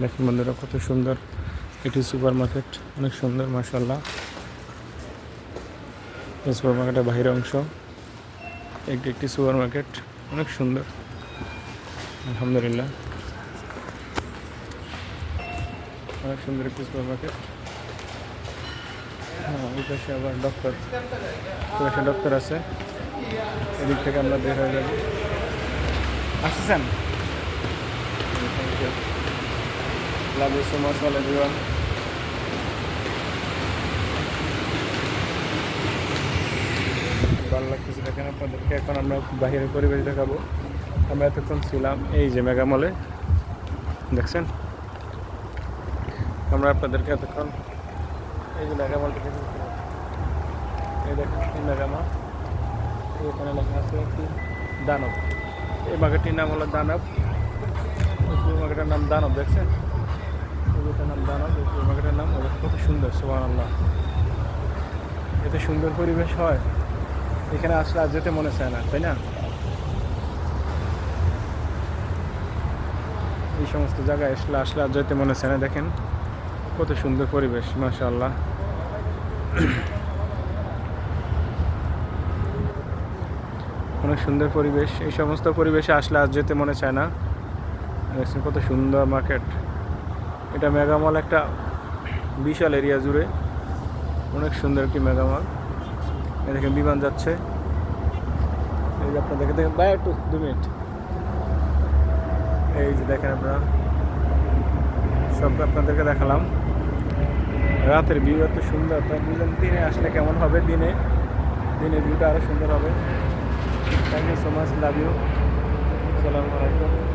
দেখেন বন্ধুরা কত সুন্দর, এটি সুপার মার্কেট, অনেক সুন্দর মাশাআল্লাহ। এই সুপার মার্কেটের বাহির অংশ, এটি একটি সুপার মার্কেট, অনেক সুন্দর আলহামদুলিল্লাহ, অনেক সুন্দর একটি সুপার মার্কেট। হ্যাঁ, ওই পাশে আবার ডক্টর, ওই পাশে ডক্টর আছে, এদিক থেকে আমরা বের হয়ে যাবো। আসছেন, love you so much all everyone. ভালো লাগতেছে দেখেন আপনাদেরকে। এখন আমরা বাহিরের পরিবেশ দেখাবো। আমরা এতক্ষণ ছিলাম এই যে মেগা মলে, দেখছেন, আমরা আপনাদেরকে এতক্ষণ এই যে মেগা মলটা দেখেছিলাম। এই দেখেন এই মেগা মল, এখানে লেখা আছে একটি দানব। এই মার্কেটটির নাম হলো দানব, এই মার্কেটের নাম দানব, দেখছেন, এটার নাম দানব, এই মার্কেটের নাম। কত সুন্দর, সুবহানাল্লাহ, এত সুন্দর পরিবেশ হয়, এখানে আসলে আর যেতে মনে চায় না, তাই না? এই সমস্ত জায়গায় আসলে আর যেতে মনে চায় না। দেখেন কত সুন্দর পরিবেশ মাশাআল্লাহ। অনেক সুন্দর পরিবেশ, এই সমস্ত পরিবেশে আসলে আর যেতে মনে চায় না। দেখছেন কত সুন্দর মার্কেট। এটা মেগা মল, একটা বিশাল এরিয়া জুড়ে অনেক সুন্দর একটি মেগা মল। এই দেখেন বিমান যাচ্ছে, এই যে আপনাদেরকে দেখেন, বাই একটু 2 মিনিট, এই যে দেখেন আপনারা, সব আপনাদেরকে দেখালাম। রাতের ভিউ এত সুন্দর, তাই বুঝলেন দিনে আসলে কেমন হবে, দিনে ভিউটা আরও সুন্দর হবে। Thank you so much, love you, আসসালামু আলাইকুম।